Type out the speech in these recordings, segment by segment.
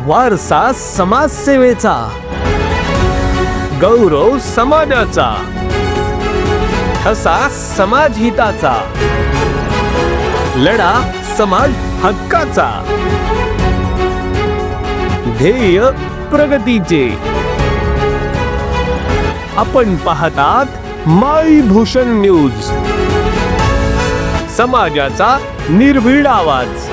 वारसा समाजसेवेचा, गौरव समाजाचा, ठसा समाजहिताचा, लढा समाज हक्काचा, ध्येय प्रगतीचे. आपण पाहतात मायभूषण न्यूज, समाजाचा निर्भीड आवाज.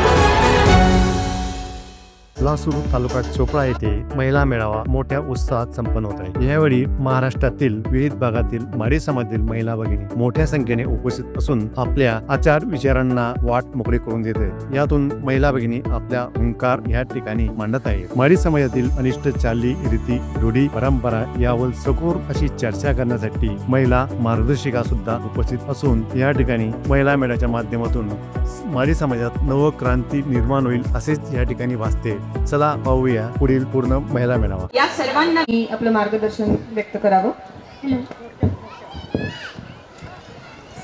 लासूर तालुका चोपडा येथे महिला मेळावा मोठ्या उत्साहात संपन्न होत आहे. यावेळी महाराष्ट्रातील विविध भागातील माडी समाजातील महिला भगिनी मोठ्या संख्येने उपस्थित असून आपल्या आचार विचारांना वाट मोकळी करून देत आहेत. यातून महिला भगिनी आपल्या हुंकार या ठिकाणी मांडत आहेत. माडी समाजातील अनिष्ट चाली, रीती, रूढी, परंपरा यावर सखोल अशी चर्चा करण्यासाठी महिला मार्गदर्शिका सुद्धा उपस्थित असून या ठिकाणी महिला मेळाव्याच्या माध्यमातून माडी समाजात नवक्रांती निर्माण होईल असेच या ठिकाणी भासते. चला पाहूया पुढील पूर्ण महिला मेळावा. या सर्वांना आपलं मार्गदर्शन व्यक्त करावं.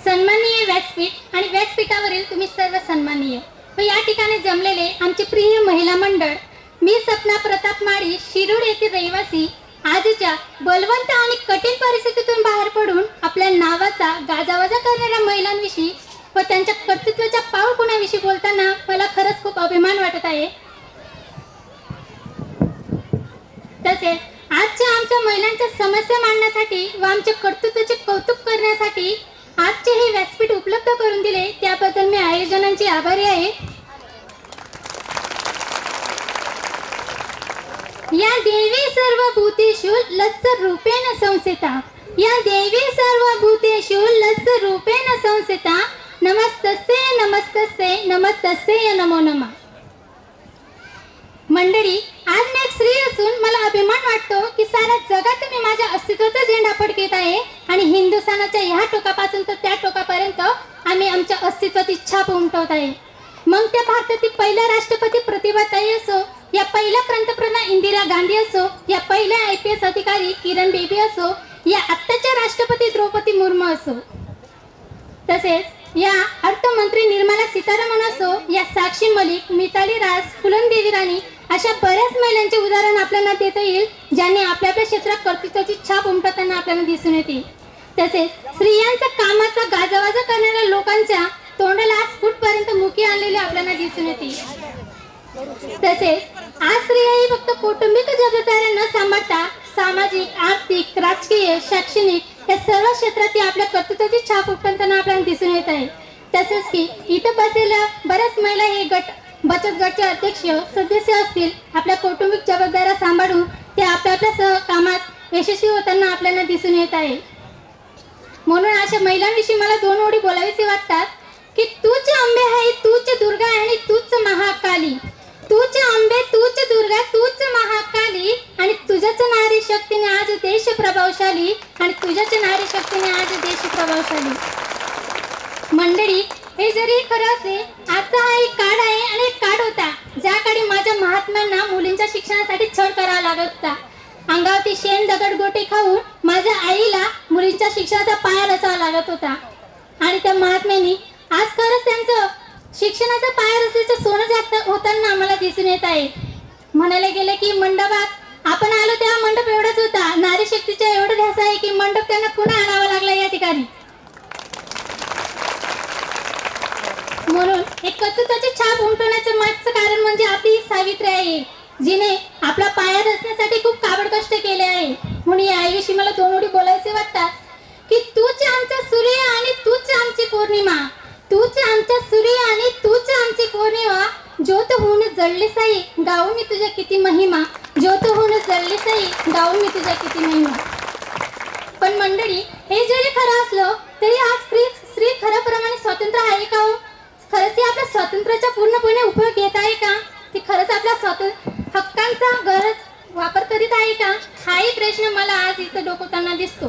सन्माननीय व्यासपीठ आणि व्यासपीठावरील तुम्ही सर्व सन्माननीय व या ठिकाणी जमलेले आमचे प्रिय महिला मंडळ. मी सपना प्रताप माडी, शिरूर येथील रहिवासी. आजच्या बलवंत आणि कठीण परिस्थितीतून बाहेर पडून आपल्या नावाचा गाजावाजा करणाऱ्या महिलांविषयी व त्यांच्या कर्तृत्वाच्या पाऊलखुणाविषयी बोलताना मला खरंच खूप अभिमान वाटत आहे. तसेच आजच्या आमच्या महिलांच्या समस्या मांडण्यासाठी व आमच्या कर्तृत्वाचे कौतुक करण्यासाठी आजचे हे व्यासपीठ उपलब्ध करून दिले त्याबद्दल मी आयोजकांची आभारी आहे. या देवी सर्व भूतेषु लस्स रूपेण संस्थिता, या देवी सर्व भूतेषु लस्स रूपेण संस्थिता. नमस्तस्ते नमस्तस्ते नमस्तस्ते नमो नमः. मंडळी, आज मी एक स्त्री असून मला अभिमान वाटतो की साऱ्या जगात मी माझ्या अस्तित्वाचा झेंडा फडकत आहे आणि हिंदुस्थानाच्या ह्या टोकापासून तर त्या टोकापर्यंत आम्ही आमच्या अस्तित्वाची छाप उमटवत आहे. मग त्या भारतातील पहिल्या राष्ट्रपती प्रतिभाताई असो, या पहिल्या पंतप्रधान इंदिरा गांधी असो, या पहिल्या IPS अधिकारी किरण बेदी असो, या आत्ताच्या राष्ट्रपती द्रौपदी मुर्मू असो, तसेच या अर्थमंत्री निर्मला सीतारामन असो, या साक्षी मलिक, मिताली राज, फुलनदेवी राणी अशा बऱ्याच महिलांचे उदाहरण आपल्याला देता येईल ज्यांनी आपल्या आपल्या क्षेत्रात कर्तृत्वाची छाप उमटताना आपल्याला दिसून येते. तसेच स्त्रियांचा कामाचा गाजावाजा करणाऱ्या लोकांच्या तोंडाला आज फुटपर्यंत मुकी आणलेले आपल्याला दिसून येते. तसेच आज स्त्रिया ही फक्त कौटुंबिक जबाबदाऱ्या न सांभाळता सामाजिक, आर्थिक, राजकीय, शैक्षणिक या सर्व क्षेत्रात आपल्या कर्तृत्वाची छाप उमटताना आपल्याला दिसून येत आहे. तसेच की इथं बसलेल्या बऱ्याच महिला हे बचत गटचे अध्यक्ष सदस्य असतील, आपल्या कौटुंबिक जबाबदाऱ्या सांभाळून ते आपल्या कामात यशस्वी होताना आपल्याला दिसून येत आहे. म्हणून अशा महिलांविषयी मला दोन ओळी बोलावीशी वाटतात की तूच अंबे आहे, तूच दुर्गा आणि तूच महाकाली. तूच अंबे, तूच दुर्गा, तूच महाकाली आणि तुझ्याच नारी शक्तीने आज देश प्रभावशाली आणि तुझ्याच नारी शक्तीने आज देश प्रभावशाली. मंडळी, हे जरी खरं असे, आजचा हा एक काळ आहे आणि एक काळ होता ज्या काळी माझ्या महात्म्यांना मुलींच्या शिक्षणासाठी छळ करावा लागत होता. अंगावरती शेण दगड गोटे खाऊन माझ्या आईला मुलींच्या शिक्षणाचा पाया रचावा लागत होता आणि त्या महात्म्यांनी आज खरंच त्यांचं शिक्षणाचा पाया रचल्याचं सोनं जास्त होताना आम्हाला दिसून येत आहे. म्हणायला गेले की मंडपात आपण आलो तेव्हा मंडप एवढाच होता, नारी शक्तीचा एवढं ध्यास आहे की मंडप त्यांना पुन्हा आणावा लागला या ठिकाणी. म्हणून एक कर्तृत्वाची छाप उमटवण्याचं मागचं कारण म्हणजे आपली सावित्री आहे, जिने आपला पाया रचण्यासाठी खूप काबड कष्ट केले आहे. म्हणून या आईविषयी मला दोन ओळी बोलायचे वाटतात की तूच आमचा सूर्य आणि तूच आमची पौर्णिमा, तूच आमचा सूर्य आणि तूच आमची पौर्णिमा. ज्योत होऊन जळली साई, गाऊ मी तुझ्या किती महिमा. ज्योत होऊन जळली साई, गाऊ मी तुझ्या किती महिमा. पण मंडळी, हे जरी खरं असलं तरी आज स्त्री खऱ्या प्रमाणे स्वतंत्र आहे का हो? खरंच ती आपल्या स्वातंत्र्याचा पूर्णपणे उपयोग घेत आहे का? ती खरंच आपल्या हक्कांचा गरज वापर करीत आहे का? हाही प्रश्न मला आज इथं डोकवताना दिसतो.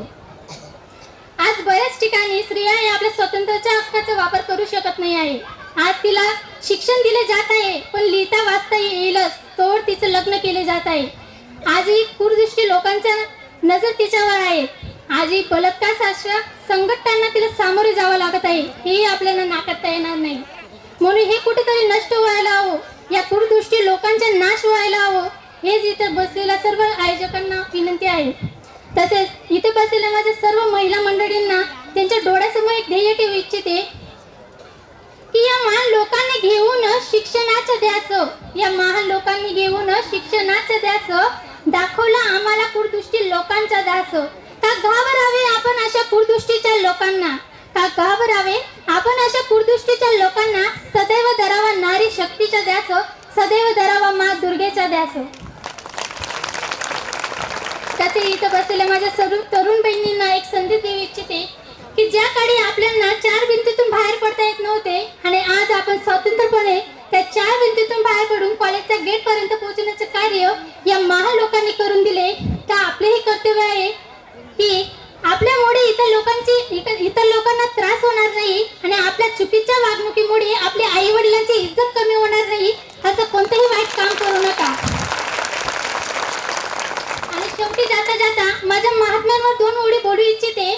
आज बऱ्याच ठिकाणी स्त्रिया आपल्या स्वतंत्र्याच्या हक्काचा वापर करू शकत नाही आहे. आज तिला शिक्षण दिले जात आहे, पण लिहिता वाचता येईलच तोवर तिचं लग्न केले जात आहे. आजही कुरदृष्टी लोकांच्या नजर तिच्यावर आहे. आजही बलात्कार सारख्या संघटनांना तिला सामोरे जावं लागत आहे, हेही आपल्याला नाकारता येणार नाही. म्हणून हे कुठेतरी नष्ट व्हायला हवं, या कुरदृष्टी लोकांचा नाश व्हायला हवं. हेच इथे बसलेल्या सर्व आयोजकांना विनंती आहे. तसेच इथे बसलेल्या माझ्या सर्व महिला मंडळींना त्यांच्या डोळ्यासमोर एक ध्येय ठेवू इच्छिते की या महान लोकांनी घेऊन शिक्षणाचं द्याचं, या महान लोकांनी घेऊन शिक्षणाचं द्याचं, दाखवलं आम्हाला कुरदृष्टी लोकांच्या द्याचं. का घाबरावे आपण अशा कुरदृष्टीच्या लोकांना, का घाबरावे आपण अशा कुरदृष्टीच्या लोकांना. सदैव धरावा नारी शक्तीच्या द्याचं, सदैव धरावा मा दुर्गेच्या द्याचं. तसे इथं बसलेल्या माझ्या सर्व तरुण बहिणींना एक संदेश देऊ इच्छिते की ज्या काळी आपल्याला 4 भिंतीतून बाहेर पडता येत नव्हते आणि आज आपण स्वतंत्रपणे त्या 4 भिंतीतून बाहेर पडून कॉलेजच्या गेट पर्यंत पोहोचण्याचे कार्य या महान लोकांनी करून दिले. तर आपले हे कर्तव्य आहे की आपल्यामुळे इतर लोकांना त्रास होणार नाही आणि आपल्या चुकीच्या वागणुकीमुळे आपल्या आई वडिलांची इज्जत कमी होणार नाही. असं कोणतंही वाईट काम करू नका. आणि शेवटी जाता जाता माझ्या महात्म्यांवर 2 ओळी बोलू इच्छिते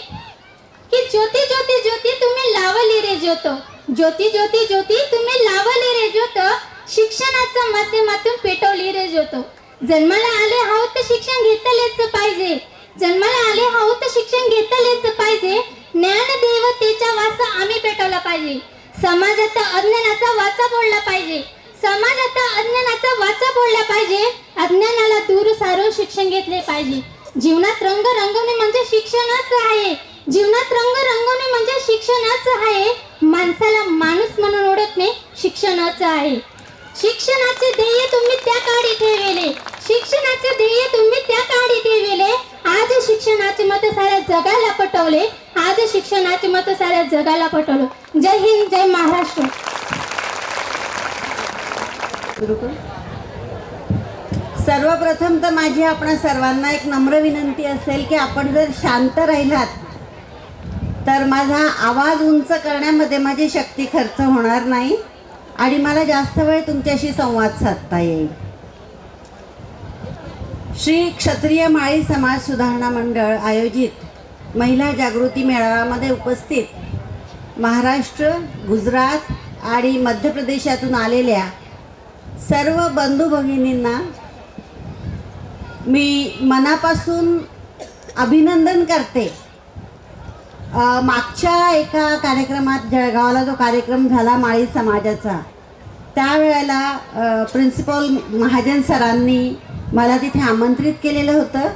की ज्योती ज्योती ज्योती तुम्ही लावली रे ज्योत, ज्योती ज्योती ज्योती तुम्ही लावली रे ज्योत, शिक्षणाच्या माध्यमातून पेटवली रे ज्योत. जन्माला आले आहोत तर शिक्षण घेतलेच पाहिजे, जन्माला आले आहोत तर शिक्षण घेतलेच पाहिजे. ज्ञानदेवतेचा वासा आम्ही पेटवला पाहिजे. समाजात अज्ञानाचा वाचा बोलला पाहिजे, समाजात अज्ञानाचा वाचा बोलला पाहिजे. अज्ञानाला दूर सारून शिक्षण घेतले पाहिजे. जीवनात रंग रंगवणे म्हणजे शिक्षणच आहे, जीवनात रंग रंगवणे म्हणजे शिक्षणच आहे. माणसाला माणूस म्हणून ओळखणे शिक्षणच आहे. शिक्षणाचे ध्येय तुम्ही त्या काळी ठेवले, शिक्षणाचे ध्येय तुम्ही त्या काळी ठेवले. आज शिक्षणाचे मत साऱ्या जगाला पटवले, आज शिक्षणाचे मत साऱ्या जगाला पटवलं. जय हिंद, जय महाराष्ट्र. सर्वप्रथम तर माझी आपण सर्वांना एक नम्र विनंती असेल की आपण जर शांत राहिलात तर माझा आवाज उंच करण्यामध्ये माझी शक्ती खर्च होणार नाही आणि मला जास्त वेळ तुमच्याशी संवाद साधता येईल. श्री क्षत्रिय माळी समाज सुधारणा मंडळ आयोजित महिला जागृती मेळाव्यामध्ये उपस्थित महाराष्ट्र, गुजरात आणि मध्य प्रदेशातून आलेल्या सर्व बंधू भगिनींना मी मनापासून अभिनंदन करते. मागच्या एका कार्यक्रमात जळगावला जो कार्यक्रम झाला माळी समाजाचा, त्यावेळेला प्रिन्सिपल महाजन सरांनी मला तिथे आमंत्रित केलेलं होतं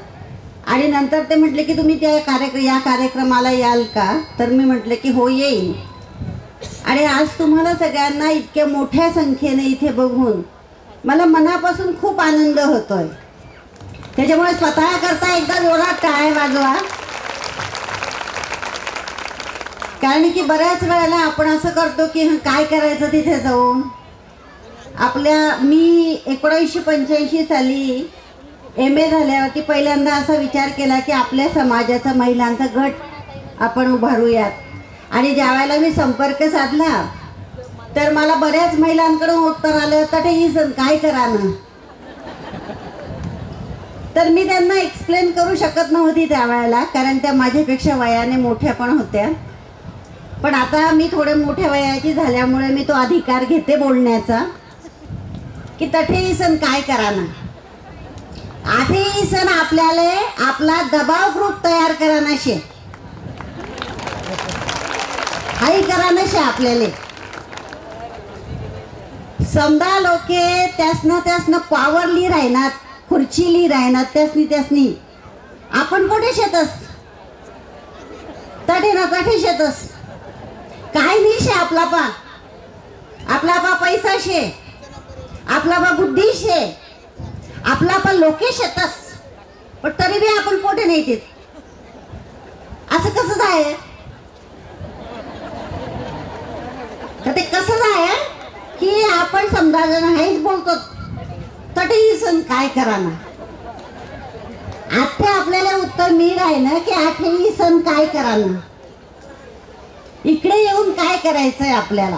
आणि नंतर ते म्हटले की तुम्ही या कार्यक्रमाला याल का? तर मी म्हटलं की हो येईन. आणि आज तुम्हाला सगळ्यांना इतक्या मोठ्या संख्येने इथे बघून मला मनापासून खूप आनंद होतोय. त्याच्यामुळे स्वतः करता एकदा जोरात टाळ्या वाजवा. कारण की बऱ्याच वेळेला आपण असं करतो की काय करायचं तिथे जाऊन. मी 1985 साली MA झाल्यावरती पहिल्यांदा असा विचार केला की आपल्या समाजाचा महिलांचा गट आपण उभारूयात. आणि ज्या वेळेला मी संपर्क साधला तर मला बऱ्याच महिलांकडून उत्तर आलं तर ही काय करा ना. तर मी त्यांना एक्सप्लेन करू शकत नव्हती त्यावेळेला, कारण त्या माझ्यापेक्षा वयाने मोठ्या पण होत्या. पण आता मी थोडे मोठ्या वयाची झाल्यामुळे मी तो अधिकार घेते बोलण्याचा की तठेही सण काय करा ना. आठेही सण आपल्याला आपला दबाव ग्रुप तयार करा नशे, हाही करा नशे आपल्याला. समजा लोके त्यासनं पावरली राहणार, खुर्चीली राहणार, त्यासनी आपण कुठे शेतस तठे ना तठे शेतस. काय नाही शे आपला पा पैसा शे, आपला पा बुद्धी शे, आपला पा लोके शेतस, पण तरी बी आपण पोटे नाही देत. असं कसं जाय? तर ते कसं जाय की आपण समजा जण हेच बोलतो तटेही सण काय करा ना. आता आपल्याला उत्तर मिळ आहे ना की आठही सण काय करा ना. इकडे येऊन काय करायचंय आपल्याला.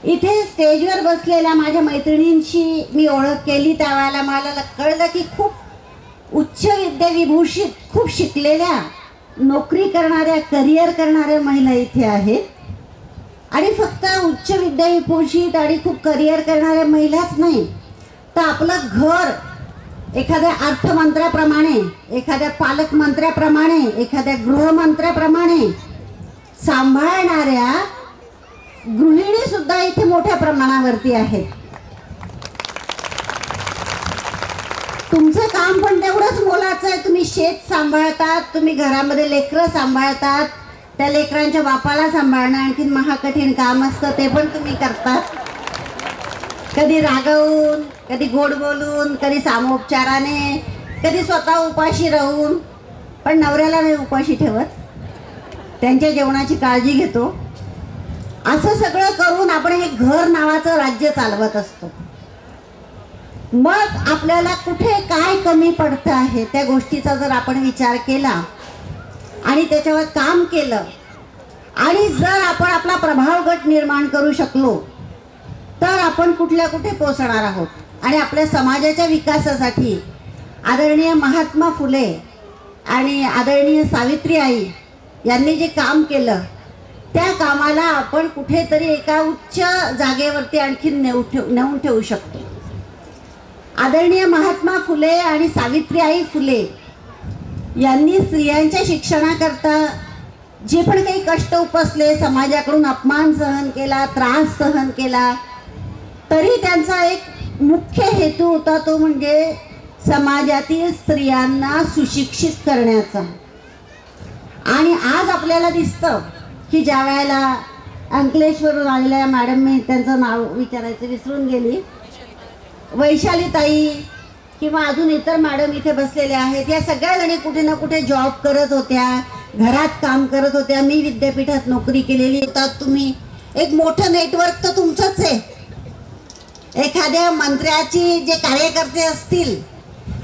इथे स्टेजवर बसलेल्या माझ्या मैत्रिणींशी मी ओळख केली त्यावेळेला मला कळलं की खूप उच्च विद्याविभूषित, खूप शिकलेल्या, नोकरी करणाऱ्या, करिअर करणाऱ्या महिला इथे आहेत. आणि फक्त उच्च विद्याविभूषित आणि खूप करिअर करणाऱ्या महिलाच नाही तर आपलं घर एखाद्या अर्थमंत्र्याप्रमाणे, एखाद्या पालकमंत्र्याप्रमाणे, एखाद्या गृहमंत्र्याप्रमाणे सांभाळणाऱ्या गृहिणी सुद्धा इथे मोठ्या प्रमाणावरती आहेत. तुमचं काम पण तेवढंच मोलाचं आहे. तुम्ही शेत सांभाळतात, तुम्ही घरामध्ये लेकरं सांभाळतात, त्या लेकरांच्या बापाला सांभाळणं आणखीन महाकठीण काम असतं, ते पण तुम्ही करतात. कधी रागवून, कधी गोड बोलून, कधी सामोपचाराने, कधी स्वतः उपाशी राहून, पण नवऱ्याला नाही उपाशी ठेवत, त्यांच्या जेवणाची काळजी घेतो. असं सगळं करून आपण हे घर नावाचं राज्य चालवत असतो. मग आपल्याला कुठे काय कमी पडतं आहे त्या गोष्टीचा जर आपण विचार केला आणि त्याच्यावर काम केलं आणि जर आपण आपला प्रभाव गट निर्माण करू शकलो तर आपण कुठल्या कुठे पोहोचणार आहोत. आणि आपल्या समाजाच्या विकासासाठी आदरणीय महात्मा फुले आणि आदरणीय सावित्री आई यांनी जे काम केलं त्या कामाला आपण कुठेतरी एका उच्च जागेवरती आणखीन नेऊन ठेवू शकतो. आदरणीय महात्मा फुले आणि सावित्रीबाई फुले यांनी स्त्रियांच्या शिक्षणाकरता जे पण काही कष्ट उपसले, समाजाकडून अपमान सहन केला, त्रास सहन केला, तरी त्यांचा एक मुख्य हेतू होता, तो म्हणजे समाजातील स्त्रियांना सुशिक्षित करण्याचा. आणि आज आपल्याला दिसतं की ज्या वेळेला अंकलेश्वरून आलेल्या मॅडम, मी त्यांचं नाव विचारायचं विसरून गेली, वैशालीताई किंवा अजून इतर मॅडम इथे बसलेल्या आहेत, या सगळ्या जणी कुठे ना कुठे जॉब करत होत्या, घरात काम करत होत्या. मी विद्यापीठात नोकरी केलेली होता. तुम्ही एक मोठं नेटवर्क तर तुमचंच आहे. एखाद्या मंत्र्याची जे कार्यकर्ते असतील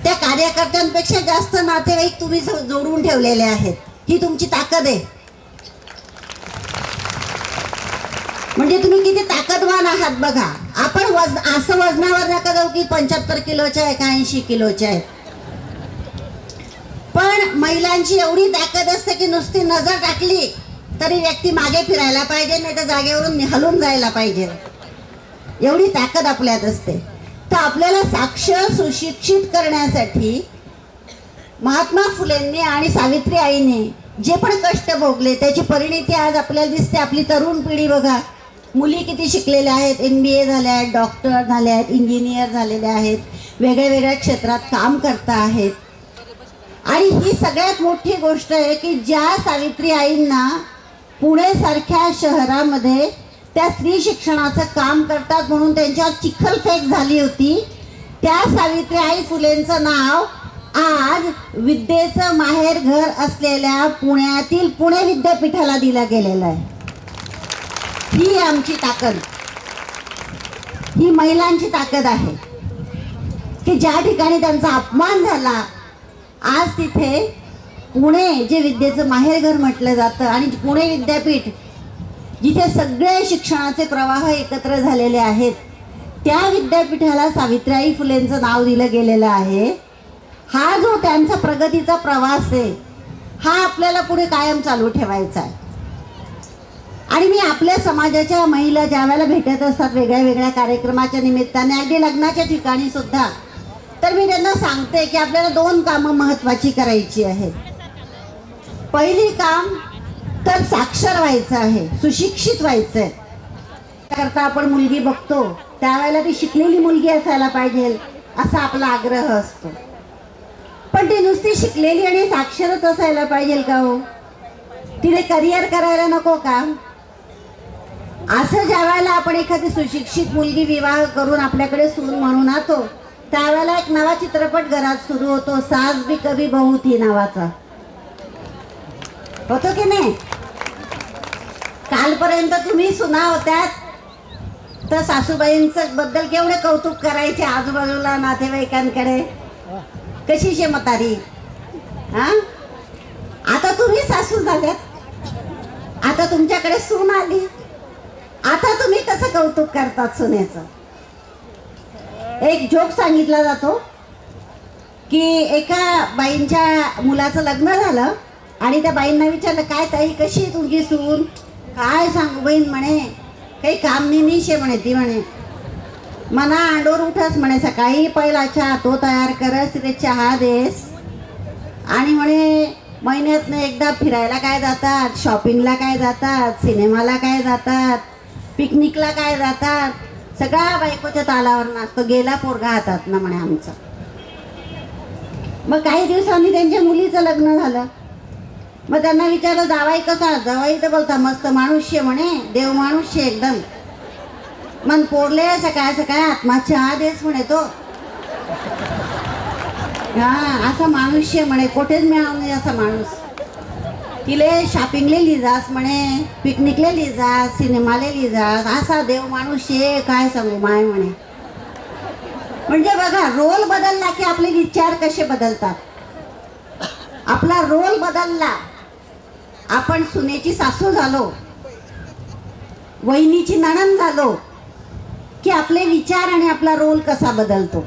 त्या कार्यकर्त्यांपेक्षा जास्त नातेवाईक तुम्ही जोडून ठेवलेले आहेत. ही तुमची ताकद आहे. म्हणजे तुम्ही किती ताकदवान आहात बघा. आपण असं वजनावर नका जाऊ की 75 किलोच्या आहे का 80 किलोच्या आहेत. पण महिलांची एवढी ताकद असते की नुसती नजर टाकली तरी व्यक्ती मागे फिरायला पाहिजे, नाही तर जागेवरून हलून जायला पाहिजे, एवढी ताकद आपल्यात असते. तर आपल्याला साक्षर सुशिक्षित करण्यासाठी महात्मा फुलेंनी आणि सावित्री आईने जे पण कष्ट भोगले त्याची परिणिती आज आपल्याला दिसते. आपली तरुण पिढी बघा, मुली किती शिकलेल्या आहेत, MBA झाल्या आहेत, डॉक्टर झाल्या आहेत, इंजिनियर झालेल्या आहेत, वेगळ्या वेगळ्या क्षेत्रात काम करता आहेत. आणि ही सगळ्यात मोठी गोष्ट आहे की ज्या सावित्री आईंना पुणेसारख्या शहरामध्ये त्या स्त्री शिक्षणाचं काम करतात म्हणून त्यांच्यावर चिखलफेक झाली होती, त्या सावित्रीबाई फुलेंचं नाव आज विद्येचं माहेर घर असलेल्या पुण्यातील पुणे विद्यापीठाला दिलं गेलेलं आहे. ही आमची ताकद, ही महिलांची ताकद आहे की ज्या ठिकाणी त्यांचा अपमान झाला आज तिथे पुणे जे विद्येचं माहेरघर म्हटलं जातं आणि पुणे विद्यापीठ जिथे सगळे शिक्षणाचे प्रवाह एकत्र झालेले आहेत त्या विद्यापीठाला सावित्रीबाई फुलेंचं नाव दिलं गेलेलं आहे. हा जो त्यांचा प्रगतीचा प्रवास आहे हा आपल्याला पुढे कायम चालू ठेवायचा आहे. आणि मी आपल्या समाजाच्या महिला ज्या वेळेला भेटत असतात वेगळ्या वेगळ्या कार्यक्रमाच्या निमित्ताने, अगदी लग्नाच्या ठिकाणी सुद्धा, तर मी त्यांना सांगते की आपल्याला 2 कामं महत्त्वाची करायची आहेत. पहिली काम तर साक्षर व्हायचं आहे, सुशिक्षित व्हायचं आहे. त्याकरता आपण मुलगी बघतो त्यावेळेला ती शिकलेली मुलगी असायला पाहिजे असा आपला आग्रह असतो. पण ती नुसती शिकलेली आणि साक्षरच असायला पाहिजे का हो? तिने करिअर करायला नको का? असं ज्या वेळेला आपण एखादी सुशिक्षित मुलगी विवाह करून आपल्याकडे सून म्हणून आणतो त्यावेळेला एक नवा चित्रपट घरात सुरू होतो, सास भी कभी बहू थी नावाचा, होतो की नाही? कालपर्यंत तुम्ही सुना होत्यात तर सासूबाईंचं बद्दल केवढे कौतुक करायचे आजूबाजूला नातेवाईकांकडे, कशी शे म्हातारी. आता तुम्ही सासू झाल्यात, आता तुमच्याकडे सून आली, आता तुम्ही कसं कौतुक करतात सुनेचं. एक जोक सांगितला जातो की एका बाईंच्या मुलाचं लग्न झालं आणि त्या बाईंना विचारलं, काय ताई कशी आहे तुमची सून? काय सांगू बहीण म्हणे, काही काम नाही शे म्हणे ती म्हणे. मना अंडोर उठस म्हणे सकाळी पहिला चहा तो तयार करस तिथे चहा देस आणि म्हणे महिन्यातनं एकदा फिरायला काय जातात, शॉपिंगला काय जातात, सिनेमाला काय जातात, पिकनिकला काय जातात, सगळ्या बायकोच्या तालावर नाचतो. गेला पोरगा हातात ना म्हणे आमचा. मग काही दिवसांनी त्यांच्या मुलीचं लग्न झालं. मग त्यांना विचारलं जावाई कसा? जावाई तर बोलता मस्त माणूस म्हणे, देव माणूस एकदम. मन पोरले सकाळ सकाळ आत्मा चहा देस म्हणे तो. हा असा माणूस म्हणे, कुठेच मिळाला नाही असा माणूस. तिले शॉपिंगले लिजास म्हणे, पिकनिकले लिजास, सिनेमाले लिजास, असा देव माणूस काय सांगू माय म्हणे. म्हणजे बघा रोल बदलला की आपले विचार कसे बदलतात. आपला रोल बदलला, आपण सुनेची सासू झालो, वहिनीची नणंद झालो की आपले विचार आणि आपला रोल कसा बदलतो.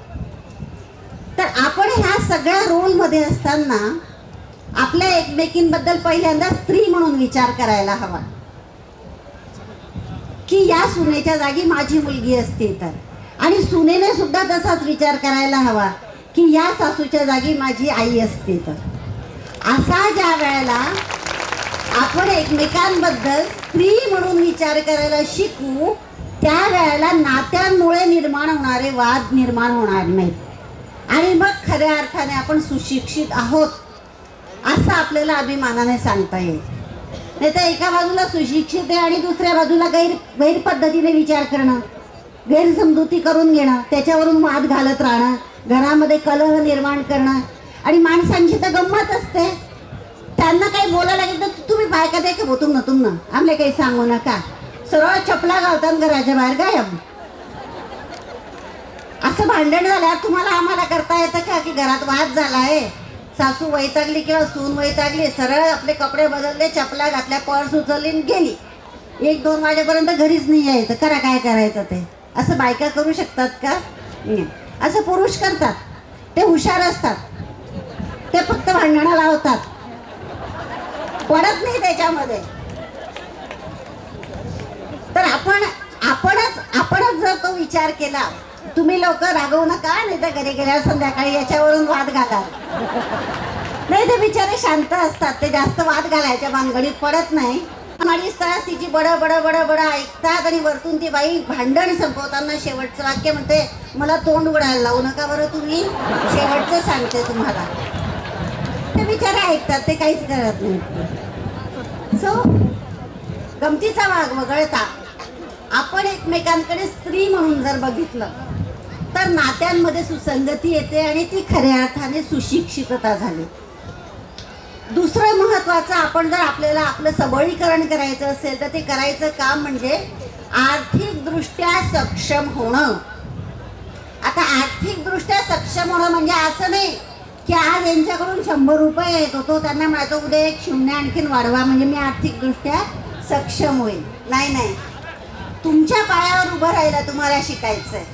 तर आपण ह्या सगळ्या रोलमध्ये असताना आपल्या एकमेकींबद्दल पहिल्यांदा स्त्री म्हणून विचार करायला हवा की या सुनेच्या जागी माझी मुलगी असती तर, आणि सुनेने सुद्धा तसाच विचार करायला हवा की या सासूच्या जागी माझी आई असती तर. असा ज्या वेळेला आपण एकमेकांबद्दल स्त्री म्हणून विचार करायला शिकू त्या वेळेला नात्यांमुळे निर्माण होणारे वाद निर्माण होणार नाहीत आणि मग खऱ्या अर्थाने आपण सुशिक्षित आहोत असं आपल्याला अभिमानाने सांगता येईल. नाही तर एका बाजूला सुशिक्षित आहे आणि दुसऱ्या बाजूला गैर पद्धतीने विचार करणं, गैरसमजुती करून घेणं, त्याच्यावरून वाद घालत राहणं, घरामध्ये कलह निर्माण करणं. आणि माणसांची तर गंमत असते, त्यांना काही बोलायला लागेल तर तुम्ही बायका दे का बोतून ना आमले काही सांगू नका, सरळ चपला घालतात घराच्या बाहेर गायब. असं भांडण झाल्यावर तुम्हाला आम्हाला करता येतं का की घरात वाद झाला आहे, सासू वैतागली किंवा सून वैतागली, सरळ आपले कपडे बदलले, चपला घातल्या, पर्स उचलली गेली, 1-2 वाजेपर्यंत घरीच नाही यायचं, करा काय करायचं ते. असं बायका करू शकतात का? नाही. असं पुरुष करतात, ते हुशार असतात, ते फक्त भांडणं लावतात, पडत नाही त्याच्यामध्ये. तर आपणच जर तो विचार केला, तुम्ही लोक रागवू नका नाही तर घरी गेल्यावर संध्याकाळी याच्यावरून वाद घाला. नाही ते बिचारे शांत असतात, ते जास्त वाद घालायच्या भानगडीत पडत नाही. 2 तास तिची बड ऐकतात आणि वरतून ती बाई भांडण संपवताना शेवटचं वाक्य म्हणते, मला तोंड उघडायला लावू नका बरं तुम्ही, शेवटचं सांगते तुम्हाला. ते बिचारे ऐकतात, ते काहीच करत नाही. सो गमतीचा भाग वगळता आपण एकमेकांकडे स्त्री म्हणून जर बघितलं तर नात्यांमध्ये सुसंगती येते आणि ती खऱ्या अर्थाने सुशिक्षितता झाली. दुसरं महत्त्वाचं, आपण जर आपल्याला आपलं सबळीकरण करायचं असेल तर ते करायचं काम म्हणजे आर्थिकदृष्ट्या सक्षम होणं. आता आर्थिकदृष्ट्या सक्षम होणं म्हणजे असं नाही की आज यांच्याकडून 100 रुपये येत होतो, त्यांना म्हणायचं उद्या 1 शून्य आणखीन वाढवा म्हणजे मी आर्थिकदृष्ट्या सक्षम होईल. नाही, तुमच्या पायावर उभं राहायला तुम्हाला शिकायचं आहे.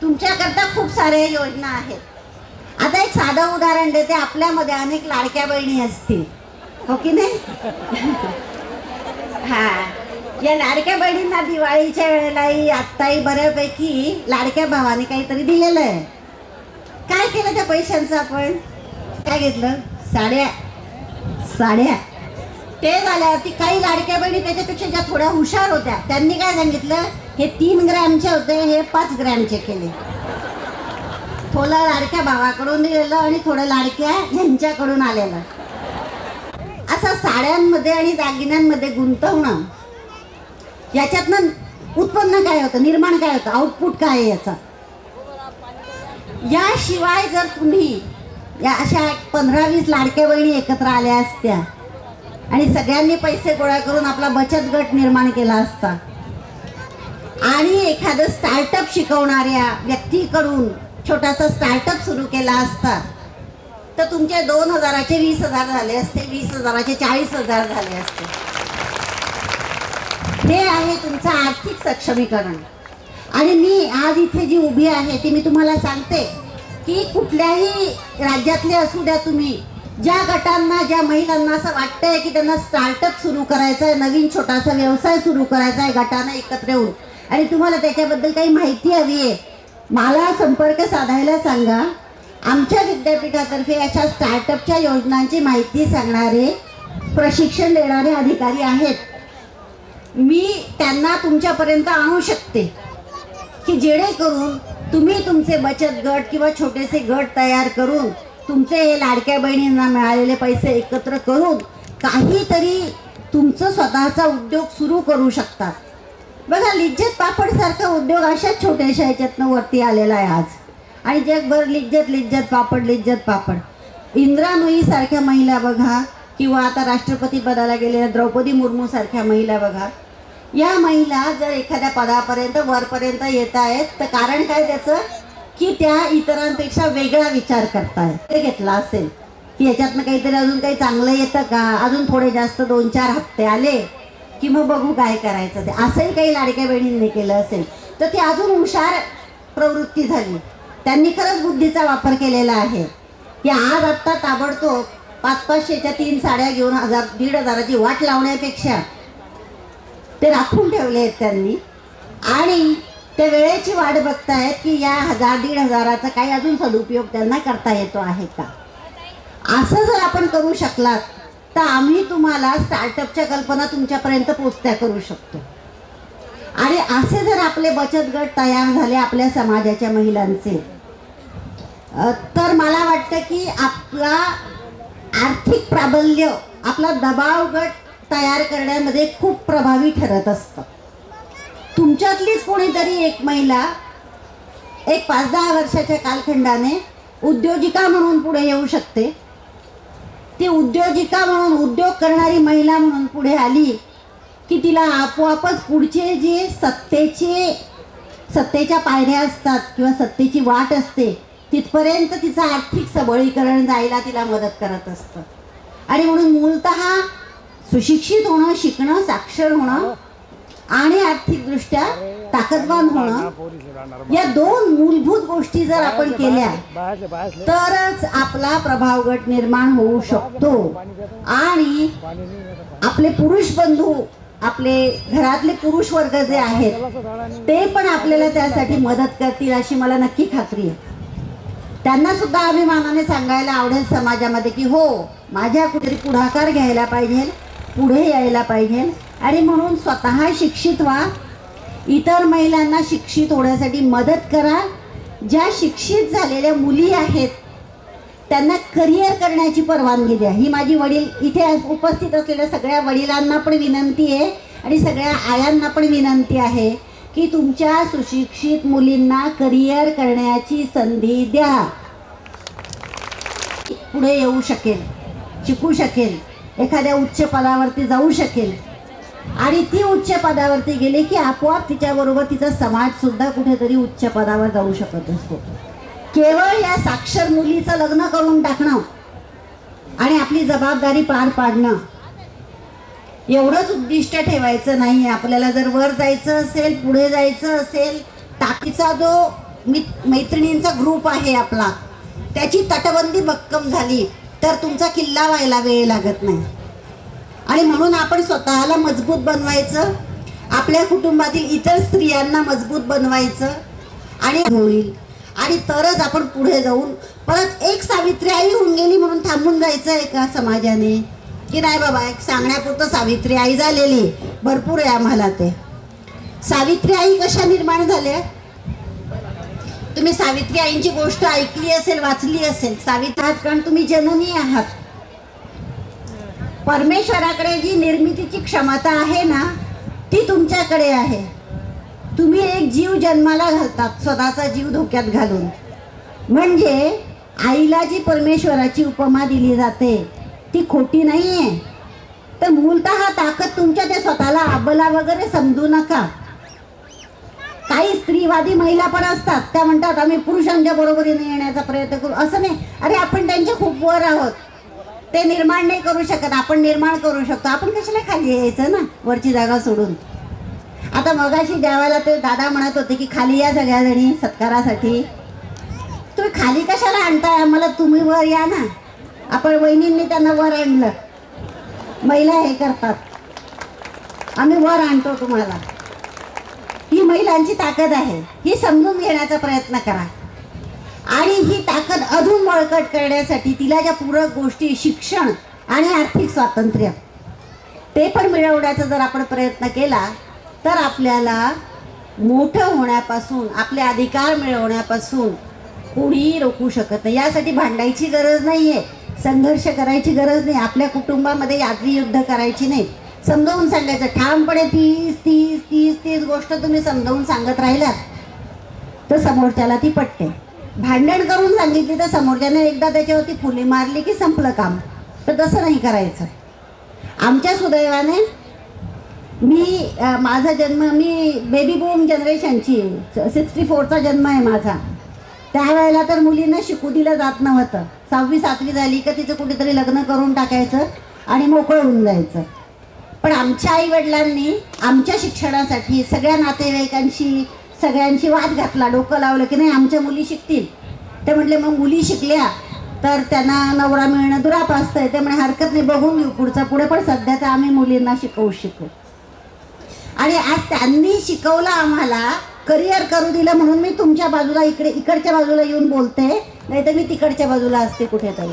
तुमच्याकरता खूप साऱ्या योजना आहेत. आता एक साधं उदाहरण देते, आपल्यामध्ये अनेक लाडक्या बहिणी असतील, हो की नाही? हा, या लाडक्या बहिणींना दिवाळीच्या वेळेलाही आत्ताही बऱ्यापैकी लाडक्या भावाने काहीतरी दिलेलं आहे. काय केलं त्या पैशांचं आपण? काय घेतलं? साड्या. ते झाल्यावरती काही लाडक्या बहिणी त्याच्यापेक्षा ज्या थोड्या हुशार होत्या त्यांनी काय सांगितलं, हे 3 ग्रॅमचे होते, हे 5 ग्रॅमचे केले. थोडं लाडक्या भावाकडून दिलेलं आणि थोडं लाडक्या यांच्याकडून आलेलं. असं साड्यांमध्ये आणि दागिन्यांमध्ये गुंतवणं, याच्यातनं उत्पन्न काय होतं, निर्माण काय होतं, आउटपुट काय आहे याचा. याशिवाय जर तुम्ही या अशा 15-20 लाडक्या बहिणी एकत्र आल्या असत्या आणि सगळ्यांनी पैसे गोळा करून आपला बचत गट निर्माण केला असता आणि एखादं स्टार्टअप शिकवणाऱ्या व्यक्तीकडून छोटासा स्टार्टअप सुरू केला असता तर तुमचे 2,000चे 20,000 झाले असते, 20,000चे 40,000 झाले असते. हे आहे तुमचं आर्थिक सक्षमीकरण. आणि मी आज इथे जी उभी आहे ती मी तुम्हाला सांगते की कुठल्याही राज्यातले असू द्या तुम्ही, ज्या गटांना, ज्या महिलांना असं वाटतंय की त्यांना स्टार्टअप सुरू करायचा आहे, नवीन छोटासा व्यवसाय सुरू करायचा आहे गटानं एकत्र येऊन, आणि तुम्हाला त्याच्याबद्दल काही माहिती हवी आहे, मला संपर्क साधायला सांगा. आमच्या विद्यापीठातर्फे अशा स्टार्टअपच्या योजनांची माहिती सांगणारे, प्रशिक्षण देणारे अधिकारी आहेत. मी त्यांना तुमच्यापर्यंत आणू शकते की जेणेकरून तुम्ही तुमचे बचत गट किंवा छोटेसे गट तयार करून तुमचे हे लाडक्या बहिणींना मिळालेले पैसे एकत्र करून काहीतरी तुमचं स्वतःचा उद्योग सुरू करू शकतात. बघा, लिज्जत पापड सारखा उद्योग अशाच छोट्याशा ह्याच्यातनं वरती आलेला आहे आज. आणि जगभर लिज्जत पापड. इंदिरा नूई सारख्या महिला बघा, किंवा आता राष्ट्रपती पदाला गेलेल्या द्रौपदी मुर्मू सारख्या महिला बघा. या महिला जर एखाद्या पदापर्यंत वरपर्यंत येत आहेत तर कारण काय त्याचं, की त्या इतरांपेक्षा वेगळा विचार करतायत. ते घेतला असेल की याच्यातनं काहीतरी अजून काही चांगलं येतं का, अजून थोडे जास्त 2-4 हप्ते आले की मग बघू काय करायचं ते, असंही काही लाडक्या बहिणींनी केलं असेल तर ती अजून हुशार प्रवृत्ती झाली. त्यांनी खरंच बुद्धीचा वापर केलेला आहे की आज आत्ता ताबडतोब 500-500च्या 3 साड्या घेऊन 1,000-1,500ची वाट लावण्यापेक्षा ते राखून ठेवले आहेत त्यांनी. आणि त्या वेळेची वाट बघतायत की या 1,000-1,500चा काही अजून सदुपयोग त्यांना करता येतो आहे का. असं जर आपण करू शकलात तर आम्ही तुम्हाला स्टार्टअपच्या कल्पना तुमच्यापर्यंत पोचत्या करू शकतो. आणि असे जर आपले बचत गट तयार झाले आपल्या समाजाच्या महिलांचे, तर मला वाटतं की आपला आर्थिक प्राबल्य, आपला दबाव गट तयार करण्यामध्ये खूप प्रभावी ठरत असतं. तुमच्यातलीच कोणीतरी एक महिला एक 5-10 वर्षाच्या कालखंडाने उद्योजिका म्हणून पुढे येऊ शकते. ती उद्योजिका म्हणून, उद्योग करणारी महिला म्हणून पुढे आली की तिला आपोआपच पुढचे जे सत्तेच्या पायऱ्या असतात किंवा सत्तेची वाट असते तिथपर्यंत तिचं आर्थिक सबळीकरण जायला तिला मदत करत असतं. आणि म्हणून मूलतः सुशिक्षित होणं, शिकणं, साक्षर होणं आणि आर्थिकदृष्ट्या ताकदवान होणं, या 2 मूलभूत गोष्टी जर आपण केल्या तरच आपला प्रभाव गट निर्माण होऊ शकतो. आणि आपले पुरुष बंधू, आपले घरातले पुरुष वर्ग जे आहेत ते पण आपल्याला त्यासाठी मदत करतील अशी मला नक्की खात्री आहे. त्यांना सुद्धा अभिमानाने सांगायला आवडेल समाजामध्ये की हो, माझ्या कुठेतरी पुढाकार घ्यायला पाहिजे, पुढे यायला पाहिजे. आणि म्हणून स्वतः शिक्षित व्हा, इतर महिलांना शिक्षित होण्यासाठी मदत करा. ज्या शिक्षित झालेल्या मुली आहेत त्यांना करिअर करण्याची परवानगी द्या. ही माझी वडील इथे उपस्थित असलेल्या सगळ्या वडिलांना पण विनंती आहे आणि सगळ्या आयांना पण विनंती आहे की तुमच्या सुशिक्षित मुलींना करिअर करण्याची संधी द्या. पुढे येऊ शकेल, शिकू शकेल, एखाद्या उच्च पदावरती जाऊ शकेल. आणि ती उच्च पदावरती गेली की आपोआप तिच्याबरोबर तिचा समाज सुद्धा कुठेतरी उच्च पदावर जाऊ शकत असतो. केवळ या साक्षर मुलीचं लग्न करून टाकणं आणि आपली जबाबदारी पार पाडणं एवढंच उद्दिष्ट ठेवायचं नाही. आपल्याला जर वर जायचं असेल, पुढे जायचं असेल, टाकीचा जो मैत्रिणींचा ग्रुप आहे आपला, त्याची तटबंदी भक्कम झाली तर तुमचा किल्ला व्हायला वेळ लागत नाही. आणि म्हणून आपण स्वतःला मजबूत बनवायचं, आपल्या कुटुंबातील इतर स्त्रियांना मजबूत बनवायचं आणि होईल. आणि तरच आपण पुढे जाऊन परत एक सावित्री आई होऊन गेली म्हणून थांबून जायचं आहे का समाजाने, की नाही बाबा एक सांगण्यापुरतं सावित्री आई झालेली भरपूर आहे आम्हाला. ते सावित्री आई कशा निर्माण झाल्या? तुम्ही सावित्री आईंची गोष्ट ऐकली असेल, वाचली असेल. सावित्री आहात कारण तुम्ही जननी आहात. परमेश्वराकडे जी निर्मितीची क्षमता आहे ना ती तुमच्याकडे आहे. तुम्ही एक जीव जन्माला घालतात स्वतःचा जीव धोक्यात घालून. म्हणजे आईला जी परमेश्वराची उपमा दिली जाते ती खोटी नाही आहे. तर मूलतः ताकद तुमच्या ते स्वतःला अबला वगैरे समजू नका. काही स्त्रीवादी महिला पण असतात, त्या म्हणतात आम्ही पुरुषांच्या बरोबरीने येण्याचा प्रयत्न करू. असं नाही. अरे आपण त्यांच्या खूप वर आहोत. ते निर्माण नाही करू शकत, आपण निर्माण करू शकतो. आपण कशाला खाली यायचं ना वरची जागा सोडून. आता मगाशी ज्यावेळेला ते दादा म्हणत होते की खाली या सगळ्याजणी सत्कारासाठी, तुम्ही खाली कशाला आणताय आम्हाला? तुम्ही वर या ना. आपण वहिनींनी त्यांना वर आणलं. महिला हे करतात, आम्ही वर आणतो तुम्हाला. ही महिलांची ताकद आहे, ही समजून घेण्याचा प्रयत्न करा आणि ही ताकद अजून बळकट करण्यासाठी तिला ज्या पूरक गोष्टी, शिक्षण आणि आर्थिक स्वातंत्र्य ते पण मिळवण्याचा जर आपण प्रयत्न केला तर आपल्याला मोठं होण्यापासून, आपले अधिकार मिळवण्यापासून कोणीही रोखू शकत नाही. यासाठी भांडायची गरज नाही आहे, संघर्ष करायची गरज नाही, आपल्या कुटुंबामध्ये यात्री युद्ध करायची नाही. समजावून सांगायचं ठामपणे, 30 गोष्ट तुम्ही समजावून सांगत राहिलात तर समोरच्याला ती पटते. भांडण करून सांगितली तर समोरच्याने एकदा त्याच्यावरती फुले मारली की संपलं काम. तर तसं नाही करायचं. आमच्या सुदैवाने माझा जन्म, मी बेबी बूम जनरेशनची, 64चा जन्म आहे माझा. त्यावेळेला तर मुलींना शिकू दिलं जात नव्हतं. 6वी 7वी झाली का तिचं कुठेतरी लग्न करून टाकायचं आणि मोकळं होऊन जायचं. पण आमच्या आईवडिलांनी आमच्या शिक्षणासाठी सगळ्या नातेवाईकांशी, सगळ्यांशी वाद घातला, डोकं लावलं की नाही आमच्या मुली शिकतील. ते म्हटले मग मुली शिकल्या तर त्यांना नवरा मिळणं दुराप असतंय, त्यामुळे हरकत नाही, बघून घेऊ पुढचं पुढे, पण सध्या तर आम्ही मुलींना शिकवू. आणि आज त्यांनी शिकवलं आम्हाला, करिअर करू दिलं, म्हणून मी तुमच्या बाजूला इकडच्या बाजूला येऊन बोलते, नाही तर मी तिकडच्या बाजूला असते कुठेतरी,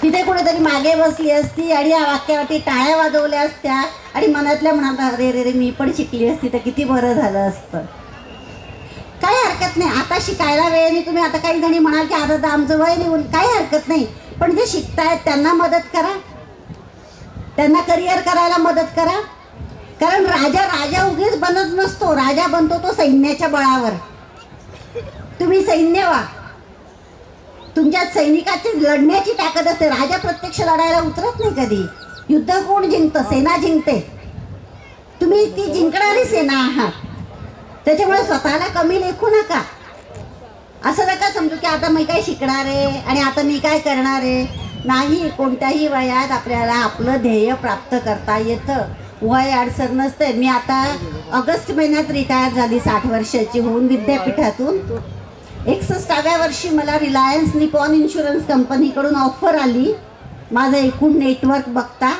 तिथे कुठेतरी मागे बसली असती आणि या वाक्यावरती टाळ्या वाजवल्या असत्या आणि मनातल्या मनात अरे रे रे मी पण शिकली असती तर किती बरं झालं असतं. काही हरकत नाही, आता शिकायला वेळ नाही. तुम्ही आता काही जणी म्हणाल की आता तर आमचं वय निघून, काही हरकत नाही. पण जे शिकतायत त्यांना मदत करा, त्यांना करिअर करायला मदत करा. कारण राजा उगीच बनत नसतो, राजा बनतो तो सैन्याच्या बळावर. तुम्ही सैन्य व्हा, तुमच्यात सैनिकाची लढण्याची ताकद असते. राजा प्रत्यक्ष लढायला उतरत नाही कधी. युद्ध कोण जिंकतं? सेना जिंकते. तुम्ही ती जिंकणारी सेना आहात. त्याच्यामुळे स्वतःला कमी लेखू नका. असं नका समजू की आता मी काय शिकणार आहे आणि आता मी काय करणार आहे. नाही, कोणत्याही वयात आपल्याला आपलं ध्येय प्राप्त करता येतं. वय अडचण नसते. मी आता ऑगस्ट महिन्यात रिटायर झाली, 60 वर्षाची होऊन विद्यापीठातून. 61व्या वर्षी मला रिलायन्स निपॉन इन्शुरन्स कंपनीकडून ऑफर आली माझं एकूण नेटवर्क बघता,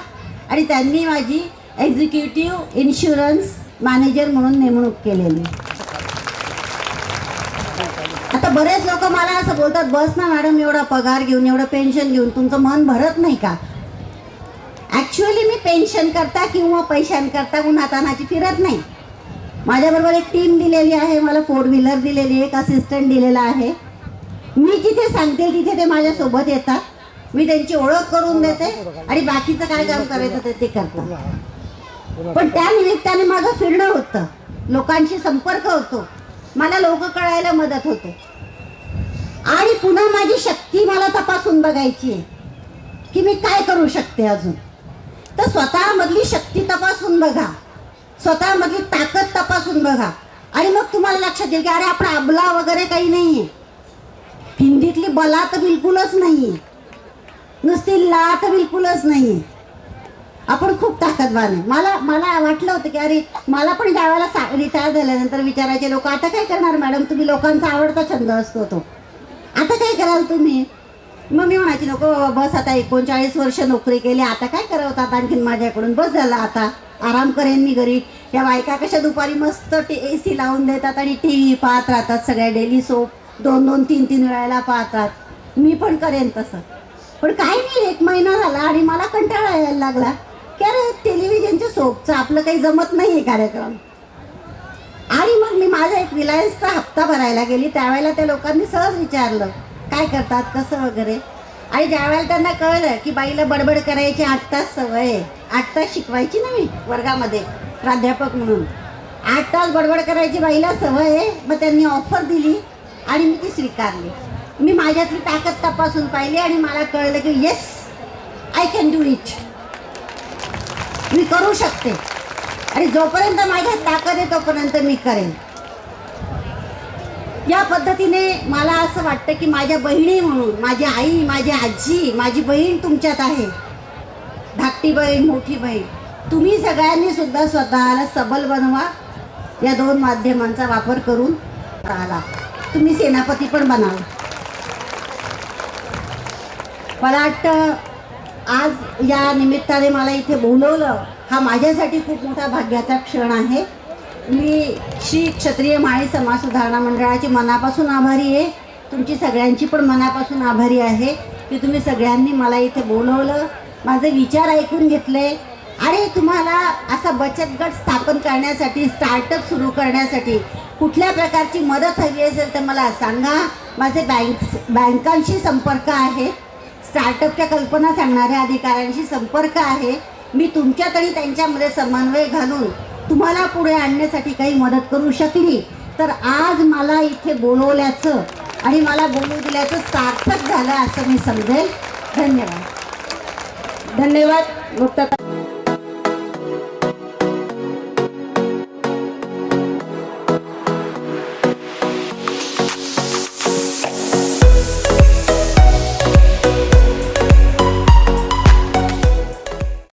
आणि त्यांनी माझी एक्झिक्युटिव्ह इन्शुरन्स मॅनेजर म्हणून नेमणूक केलेली. आता बरेच लोक मला असं बोलतात, बस ना मॅडम, एवढा पगार घेऊन, एवढं पेन्शन घेऊन तुमचं मन भरत नाही का? ॲक्च्युअली मी पेन्शन करता किंवा पैशांकरता उन्हातानाची फिरत नाही. माझ्याबरोबर एक टीम दिलेली आहे, मला 4 व्हीलर दिलेली, एक असिस्टंट दिलेला आहे. मी जिथे सांगते तिथे ते माझ्यासोबत येतात. मी त्यांची ओळख करून देते आणि बाकीचं काय काम करायचं ते करतात. पण त्या निमित्ताने माझं फिरणं होतं, लोकांशी संपर्क होतो, मला लोक कळायला मदत होते. आणि पुन्हा माझी शक्ती मला तपासून बघायची आहे की मी काय करू शकते अजून. तर स्वतःमधली शक्ती तपासून बघा, स्वतःमधली ताकद तपासून बघा, आणि मग तुम्हाला लक्षात येईल की अरे आपण अबला वगैरे काही नाही आहे. हिंदीतली बला तर बिलकुलच नाही आहे, नुसती ला तर बिलकुलच नाही आहे. आपण खूप ताकदवान आहे. मला वाटलं होतं की अरे मला पण ज्यावेळेला रिटायर झाल्यानंतर विचारायचे लोक, आता काय करणार मॅडम तुम्ही, लोकांचा आवडता छंद असतो तो, आता काय कराल तुम्ही? मग मी म्हणायची नको बस, आता 39 वर्ष नोकरी केली, आता काय करावतात आणखीन माझ्याकडून, बस झाला, आता आराम करेन मी घरी. या बायका कशा दुपारी मस्त AC लावून देतात आणि TV पाहत राहतात, सगळ्या डेली सोप 2-2, 3-3 वेळाला पाहतात. मी पण करेन तसं. पण काय नाही, 1 महिना झाला आणि मला कंटाळा यायला लागला की अरे टेलिव्हिजनच्या सोपचं आपलं काही जमत नाही आहे कार्यक्रम. आणि मग मी माझा एक रिलायन्सचा हप्ता भरायला गेली. त्यावेळेला त्या लोकांनी सहज विचारलं काय करतात कसं वगैरे, आणि ज्यावेळेला त्यांना कळलं की बाईला बडबड करायची 8 तास सवय आहे, 8 तास शिकवायची ना मी वर्गामध्ये प्राध्यापक म्हणून, 8 तास बडबड करायची बाईला सवय आहे. मग त्यांनी ऑफर दिली आणि मी ती स्वीकारली. मी माझ्यातली ताकद तपासून पाहिली आणि मला कळलं की yes I can do it, मी करू शकते. आणि जोपर्यंत माझ्यात ताकद आहे तोपर्यंत मी करेन. या पद्धतीने मला असं वाटतं की माझ्या बहिणी म्हणून, माझी आई, माझी आजी, माझी बहीण तुमच्यात आहे, धाकटी बहीण, मोठी बहीण, तुम्ही सगळ्यांनी सुद्धा स्वतःला सबल बनवा. या 2 माध्यमांचा वापर करून राहिला तुम्ही सेनापती पण बनाल. मला वाटतं आज या निमित्ताने मला इथे बोलवलं हा माझ्यासाठी खूप मोठा भाग्याचा क्षण आहे. मी श्री क्षत्रिय माळी समाज सुधारणा मंडळाची मनापासून आभारी आहे. तुमची सगळ्यांची पण मनापासून आभारी आहे की तुम्ही सगळ्यांनी मला इथे बोलवलं, माझे विचार ऐकून घेतले. आणि तुम्हाला असा बचत गट स्थापन करण्यासाठी, स्टार्टअप सुरू करण्यासाठी कुठल्या प्रकारची मदत हवी असेल तर मला सांगा. माझे बँकांशी संपर्क आहे, स्टार्टअपच्या कल्पना सांगणाऱ्या अधिकाऱ्यांशी संपर्क आहे. मी तुमच्यात आणि त्यांच्यामध्ये समन्वय घालून तुम्हाला पुढे आणण्यासाठी काही मदत करू शकली तर आज मला इथे बोलवल्याचं आणि मला बोलू दिल्याचं सार्थक झालं असं मी समजेल. धन्यवाद. धन्यवाद मुक्ता.